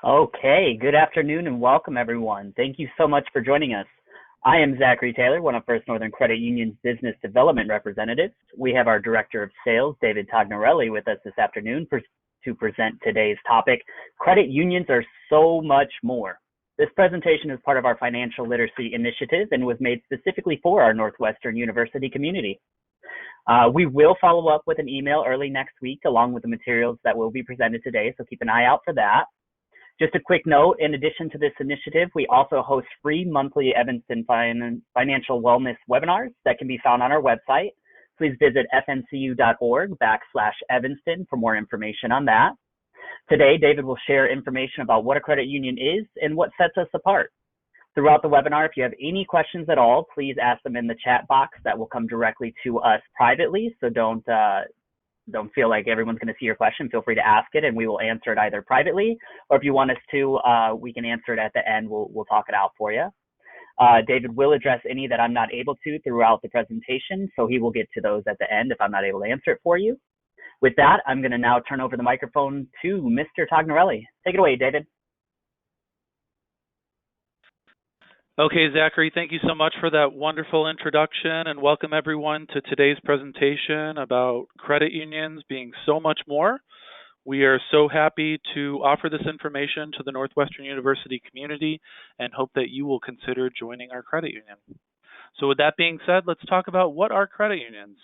Okay, good afternoon and welcome everyone. Thank you so much for joining us. I am Zachary Taylor, one of First Northern Credit Union's business development representatives. We have our Director of Sales, David Tognarelli, with us this afternoon to present today's topic. Credit unions are so much more. This presentation is part of our financial literacy initiative and was made specifically for our Northwestern University community. We will follow up with an email early next week along with the materials that will be presented today, so keep an eye out for that. Just a quick note, in addition to this initiative, we also host free monthly Evanston financial wellness webinars that can be found on our website. Please visit fncu.org/Evanston for more information on that. Today, David will share information about what a credit union is and what sets us apart. Throughout the webinar, if you have any questions at all, please ask them in the chat box. That will come directly to us privately, so don't feel like everyone's going to see your question. Feel free to ask it and we will answer it either privately, or if you want us to, we can answer it at the end. We'll talk it out for you. David will address any that I'm not able to throughout the presentation, so he will get to those at the end if I'm not able to answer it for you. With that, I'm going to now turn over the microphone to Mr. Tognarelli. Take it away, David. Okay, Zachary, thank you so much for that wonderful introduction, and welcome everyone to today's presentation about credit unions being so much more. We are so happy to offer this information to the Northwestern University community and hope that you will consider joining our credit union. So with that being said, let's talk about what are credit unions.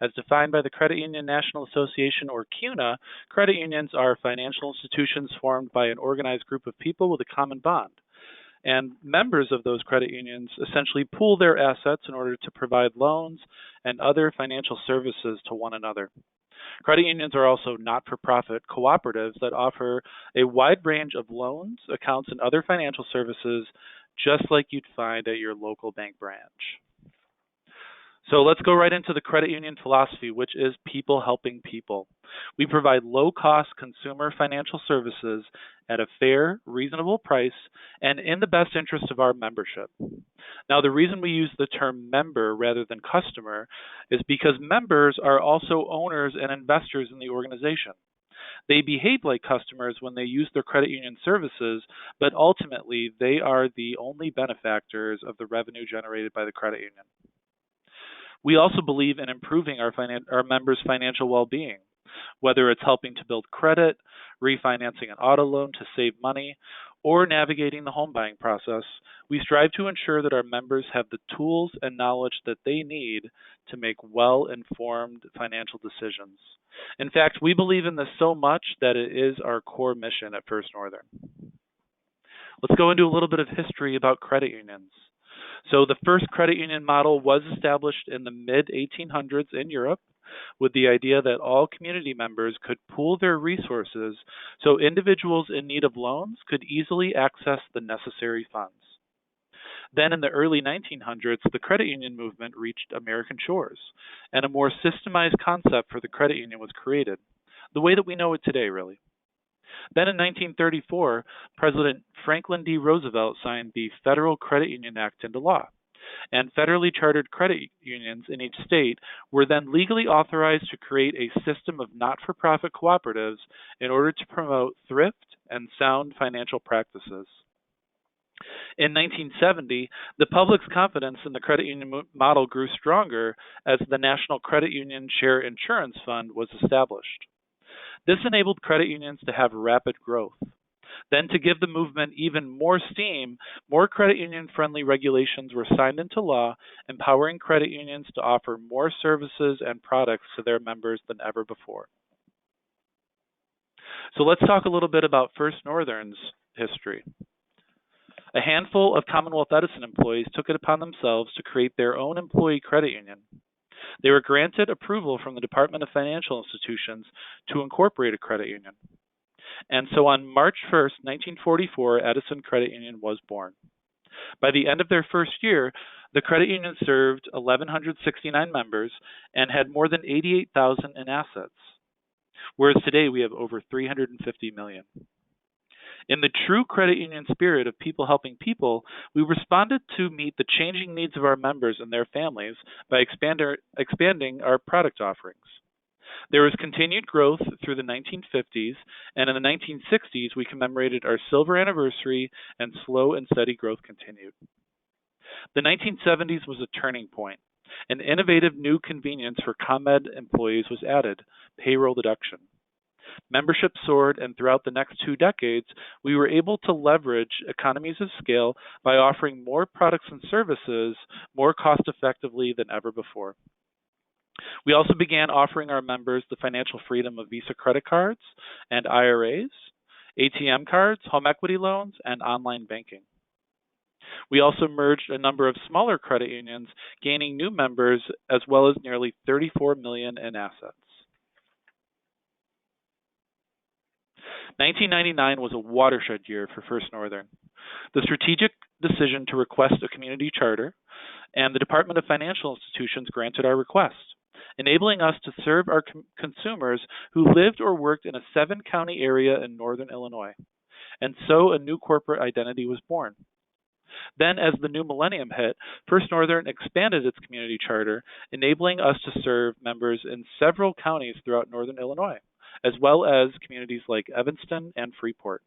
As defined by the Credit Union National Association, or CUNA, credit unions are financial institutions formed by an organized group of people with a common bond. And members of those credit unions essentially pool their assets in order to provide loans and other financial services to one another. Credit unions are also not-for-profit cooperatives that offer a wide range of loans, accounts, and other financial services just like you'd find at your local bank branch. So let's go right into the credit union philosophy, which is people helping people. We provide low-cost consumer financial services at a fair, reasonable price and in the best interest of our membership. Now, the reason we use the term member rather than customer is because members are also owners and investors in the organization. They behave like customers when they use their credit union services, but ultimately they are the only benefactors of the revenue generated by the credit union. We also believe in improving our members' financial well-being, whether it's helping to build credit, refinancing an auto loan to save money, or navigating the home buying process. We strive to ensure that our members have the tools and knowledge that they need to make well-informed financial decisions. In fact, we believe in this so much that it is our core mission at First Northern. Let's go into a little bit of history about credit unions. So the first credit union model was established in the mid-1800s in Europe with the idea that all community members could pool their resources so individuals in need of loans could easily access the necessary funds. Then in the early 1900s, the credit union movement reached American shores, and a more systemized concept for the credit union was created, the way that we know it today, really. Then in 1934, President Franklin D. Roosevelt signed the Federal Credit Union Act into law, and federally chartered credit unions in each state were then legally authorized to create a system of not-for-profit cooperatives in order to promote thrift and sound financial practices. In 1970, the public's confidence in the credit union model grew stronger as the National Credit Union Share Insurance Fund was established. This enabled credit unions to have rapid growth. Then, to give the movement even more steam, more credit union-friendly regulations were signed into law, empowering credit unions to offer more services and products to their members than ever before. So let's talk a little bit about First Northern's history. A handful of Commonwealth Edison employees took it upon themselves to create their own employee credit union. They were granted approval from the Department of Financial Institutions to incorporate a credit union. And so on March 1st, 1944, Edison Credit Union was born. By the end of their first year, the credit union served 1,169 members and had more than 88,000 in assets, whereas today we have over 350 million. In the true credit union spirit of people helping people, we responded to meet the changing needs of our members and their families by expanding our product offerings. There was continued growth through the 1950s, and in the 1960s, we commemorated our silver anniversary, and slow and steady growth continued. The 1970s was a turning point. An innovative new convenience for ComEd employees was added, payroll deduction. Membership soared, and throughout the next 2 decades, we were able to leverage economies of scale by offering more products and services more cost effectively than ever before. We also began offering our members the financial freedom of Visa credit cards and IRAs, ATM cards, home equity loans, and online banking. We also merged a number of smaller credit unions, gaining new members as well as nearly $34 million in assets. 1999 was a watershed year for First Northern. The strategic decision to request a community charter and the Department of Financial Institutions granted our request, enabling us to serve our consumers who lived or worked in a 7-county area in northern Illinois. And so a new corporate identity was born. Then, as the new millennium hit, First Northern expanded its community charter, enabling us to serve members in several counties throughout northern Illinois, as well as communities like Evanston and Freeport.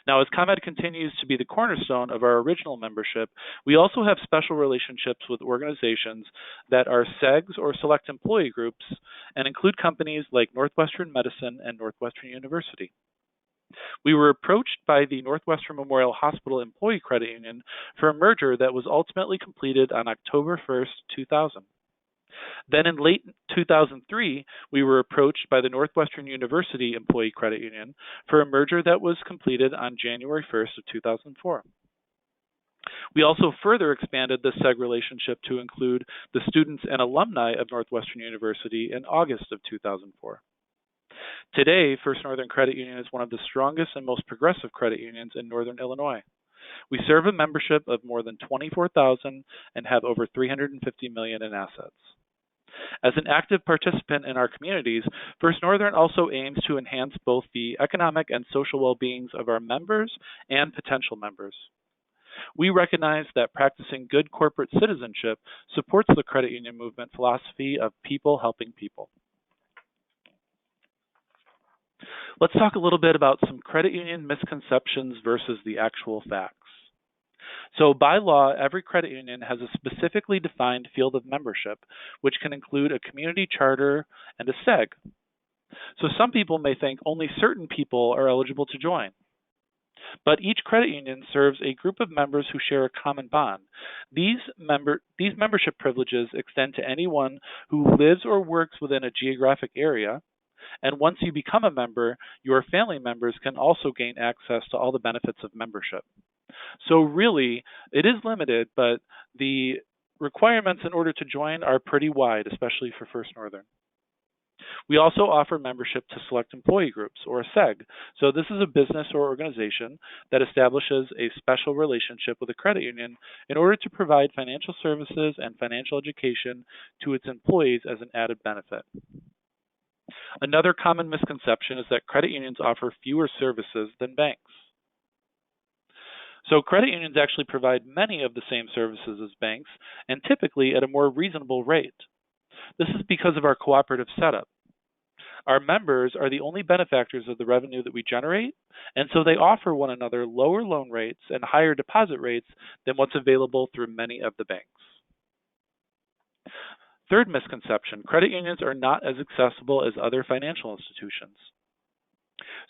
Now, as ComEd continues to be the cornerstone of our original membership, we also have special relationships with organizations that are SEGs or select employee groups and include companies like Northwestern Medicine and Northwestern University. We were approached by the Northwestern Memorial Hospital Employee Credit Union for a merger that was ultimately completed on October 1st, 2000. Then in late 2003, we were approached by the Northwestern University Employee Credit Union for a merger that was completed on January 1st of 2004. We also further expanded the SEG relationship to include the students and alumni of Northwestern University in August of 2004. Today, First Northern Credit Union is one of the strongest and most progressive credit unions in northern Illinois. We serve a membership of more than 24,000 and have over $350 million in assets. As an active participant in our communities, First Northern also aims to enhance both the economic and social well-beings of our members and potential members. We recognize that practicing good corporate citizenship supports the credit union movement philosophy of people helping people. Let's talk a little bit about some credit union misconceptions versus the actual facts. So by law, every credit union has a specifically defined field of membership, which can include a community charter and a SEG. So some people may think only certain people are eligible to join. But each credit union serves a group of members who share a common bond. These membership privileges extend to anyone who lives or works within a geographic area. And once you become a member, your family members can also gain access to all the benefits of membership. So really, it is limited, but the requirements in order to join are pretty wide, especially for First Northern. We also offer membership to select employee groups, or a SEG. So this is a business or organization that establishes a special relationship with a credit union in order to provide financial services and financial education to its employees as an added benefit. Another common misconception is that credit unions offer fewer services than banks. So credit unions actually provide many of the same services as banks, and typically at a more reasonable rate. This is because of our cooperative setup. Our members are the only benefactors of the revenue that we generate, and so they offer one another lower loan rates and higher deposit rates than what's available through many of the banks. Third misconception, credit unions are not as accessible as other financial institutions.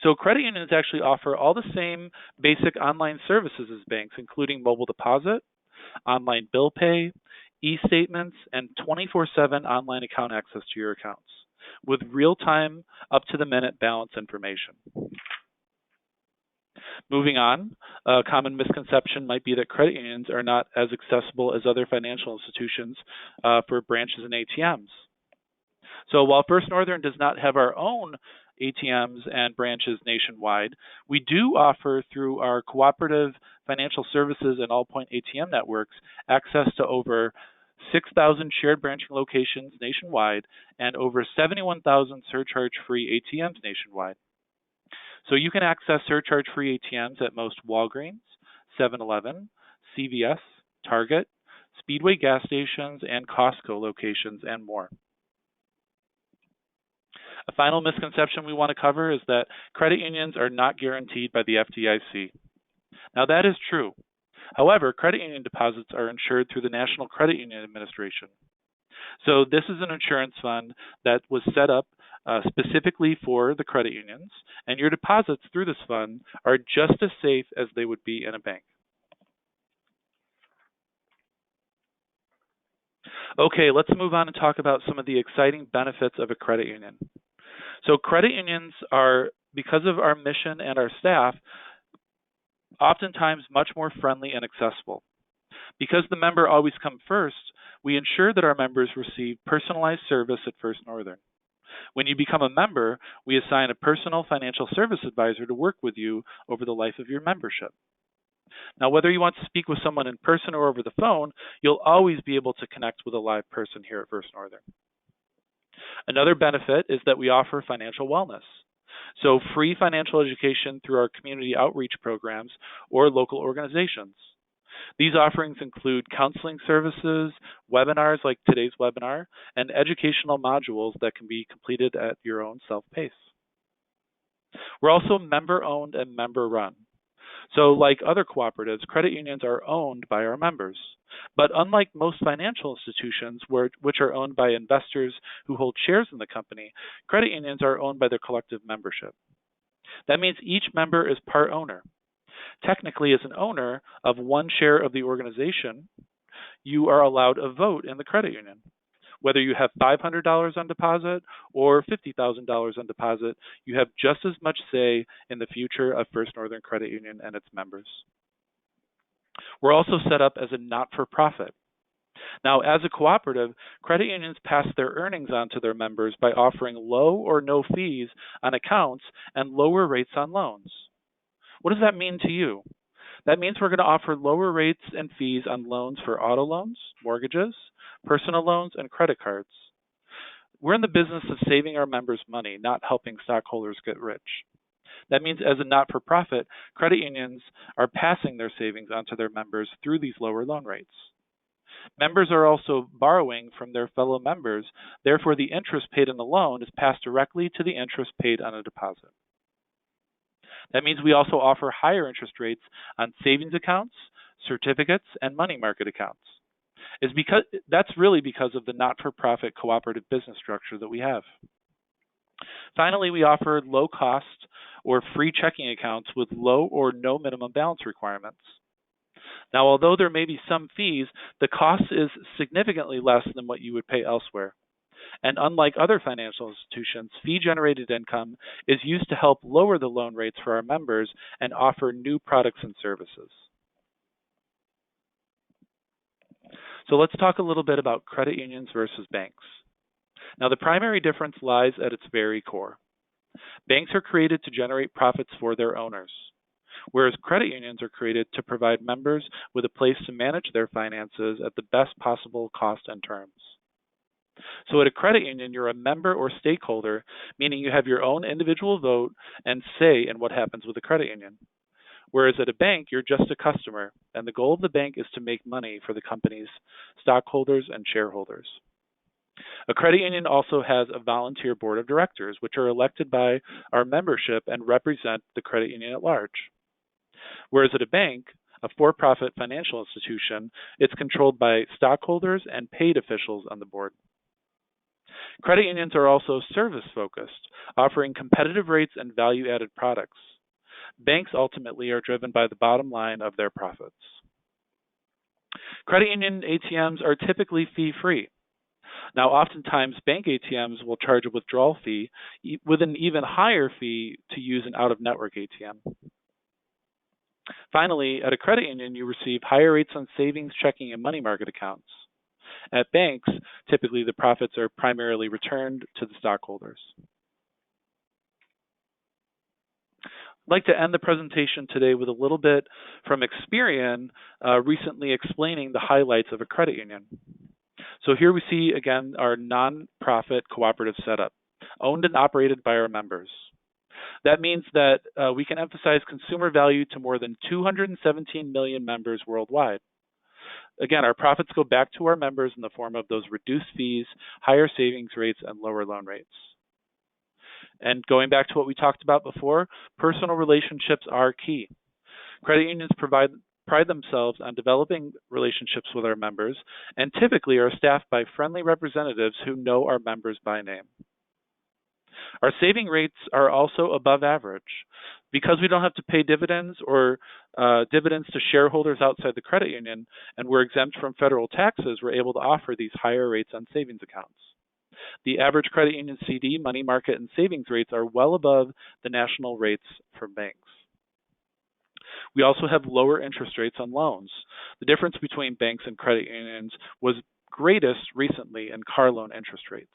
So credit unions actually offer all the same basic online services as banks, including mobile deposit, online bill pay, e-statements, and 24/7 online account access to your accounts, with real-time, up-to-the-minute balance information. Moving on, a common misconception might be that credit unions are not as accessible as other financial institutions for branches and ATMs. So while First Northern does not have our own ATMs and branches nationwide, we do offer through our cooperative financial services and Allpoint ATM networks access to over 6,000 shared branching locations nationwide and over 71,000 surcharge-free ATMs nationwide. So you can access surcharge-free ATMs at most Walgreens, 7-Eleven, CVS, Target, Speedway gas stations, and Costco locations, and more. A final misconception we want to cover is that credit unions are not guaranteed by the FDIC. Now, that is true. However, credit union deposits are insured through the National Credit Union Administration. So this is an insurance fund that was set up specifically for the credit unions, and your deposits through this fund are just as safe as they would be in a bank. Okay, let's move on and talk about some of the exciting benefits of a credit union. So credit unions are, because of our mission and our staff, oftentimes much more friendly and accessible. Because the member always comes first, we ensure that our members receive personalized service at First Northern. When you become a member, we assign a personal financial service advisor to work with you over the life of your membership. Now, whether you want to speak with someone in person or over the phone, you'll always be able to connect with a live person here at First Northern. Another benefit is that we offer financial wellness. So free financial education through our community outreach programs or local organizations. These offerings include counseling services, webinars like today's webinar, and educational modules that can be completed at your own self-pace. We're also member-owned and member-run. So like other cooperatives, credit unions are owned by our members. But unlike most financial institutions, which are owned by investors who hold shares in the company, credit unions are owned by their collective membership. That means each member is part owner. Technically, as an owner of one share of the organization, you are allowed a vote in the credit union. Whether you have $500 on deposit or $50,000 on deposit, you have just as much say in the future of First Northern Credit Union and its members. We're also set up as a not-for-profit. Now, as a cooperative, credit unions pass their earnings on to their members by offering low or no fees on accounts and lower rates on loans. What does that mean to you? That means we're going to offer lower rates and fees on loans for auto loans, mortgages, personal loans, and credit cards. We're in the business of saving our members money, not helping stockholders get rich. That means as a not-for-profit, credit unions are passing their savings onto their members through these lower loan rates. Members are also borrowing from their fellow members, therefore the interest paid on the loan is passed directly to the interest paid on a deposit. That means we also offer higher interest rates on savings accounts, certificates, and money market accounts. That's really because of the not-for-profit cooperative business structure that we have. Finally, we offer low-cost or free checking accounts with low or no minimum balance requirements. Now, although there may be some fees, the cost is significantly less than what you would pay elsewhere. And unlike other financial institutions, fee-generated income is used to help lower the loan rates for our members and offer new products and services. So let's talk a little bit about credit unions versus banks. Now, the primary difference lies at its very core. Banks are created to generate profits for their owners, whereas credit unions are created to provide members with a place to manage their finances at the best possible cost and terms. So at a credit union, you're a member or stakeholder, meaning you have your own individual vote and say in what happens with the credit union. Whereas at a bank, you're just a customer, and the goal of the bank is to make money for the company's stockholders and shareholders. A credit union also has a volunteer board of directors, which are elected by our membership and represent the credit union at large. Whereas at a bank, a for-profit financial institution, it's controlled by stockholders and paid officials on the board. Credit unions are also service-focused, offering competitive rates and value-added products. Banks ultimately are driven by the bottom line of their profits. Credit union ATMs are typically fee-free. Now, oftentimes, bank ATMs will charge a withdrawal fee with an even higher fee to use an out-of-network ATM. Finally, at a credit union, you receive higher rates on savings, checking, and money market accounts. At banks, typically the profits are primarily returned to the stockholders. I'd like to end the presentation today with a little bit from Experian recently explaining the highlights of a credit union. So here we see, again, our nonprofit cooperative setup, owned and operated by our members. That means that we can emphasize consumer value to more than 217 million members worldwide. Again, our profits go back to our members in the form of those reduced fees, higher savings rates, and lower loan rates. And going back to what we talked about before, personal relationships are key. Credit unions pride themselves on developing relationships with our members and typically are staffed by friendly representatives who know our members by name. Our saving rates are also above average. Because we don't have to pay dividends or dividends to shareholders outside the credit union, and we're exempt from federal taxes, we're able to offer these higher rates on savings accounts. The average credit union CD, money market, and savings rates are well above the national rates for banks. We also have lower interest rates on loans. The difference between banks and credit unions was greatest recently in car loan interest rates.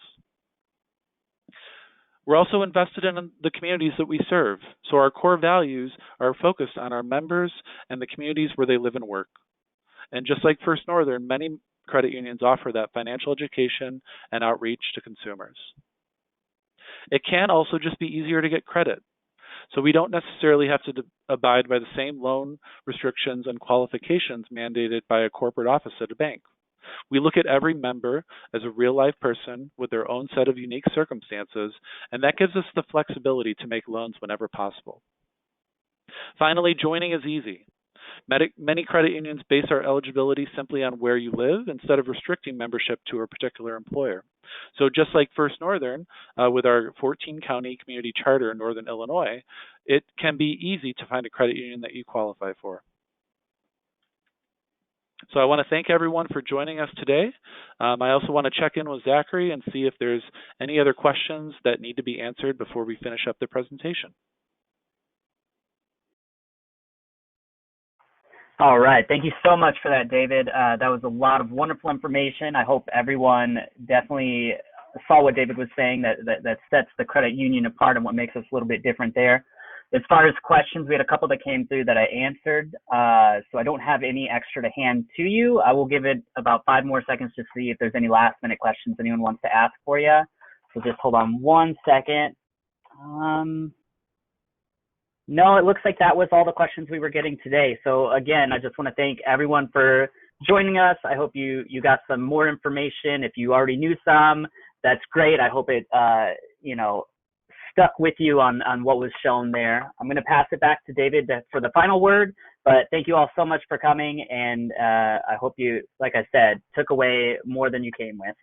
We're also invested in the communities that we serve, so our core values are focused on our members and the communities where they live and work. And just like First Northern, many credit unions offer that financial education and outreach to consumers. It can also just be easier to get credit, so we don't necessarily have to abide by the same loan restrictions and qualifications mandated by a corporate office at a bank. We look at every member as a real-life person with their own set of unique circumstances, and that gives us the flexibility to make loans whenever possible. Finally, joining is easy. Many credit unions base our eligibility simply on where you live instead of restricting membership to a particular employer. So just like First Northern, with our 14-county community charter in Northern Illinois, it can be easy to find a credit union that you qualify for. So I want to thank everyone for joining us today. I also want to check in with Zachary and see if there's any other questions that need to be answered before we finish up the presentation. All right. Thank you so much for that, David. That was a lot of wonderful information. I hope everyone definitely saw what David was saying, that sets the credit union apart and what makes us a little bit different there. As far as questions, we had a couple that came through that I answered, so I don't have any extra to hand to you. I will give it about 5 more seconds to see if there's any last-minute questions anyone wants to ask for you. So just hold on 1 second. No, it looks like that was all the questions we were getting today. So again, I just want to thank everyone for joining us. I hope you got some more information. If you already knew some, that's great. I hope it stuck with you on what was shown there. I'm going to pass it back to David for the final word, but thank you all so much for coming, and I hope you, like I said, took away more than you came with.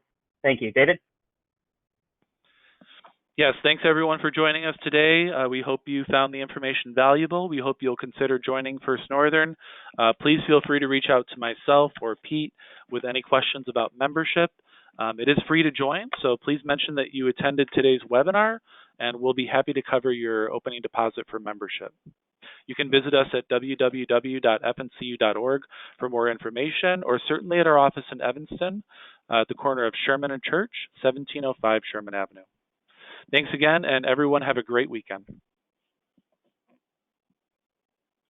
Thank you. David? Yes, thanks everyone for joining us today. We hope you found the information valuable. We hope you'll consider joining First Northern. Please feel free to reach out to myself or Pete with any questions about membership. It is free to join, so please mention that you attended today's webinar, and we'll be happy to cover your opening deposit for membership. You can visit us at www.fncu.org for more information, or certainly at our office in Evanston, at the corner of Sherman and Church, 1705 Sherman Avenue. Thanks again, and everyone have a great weekend.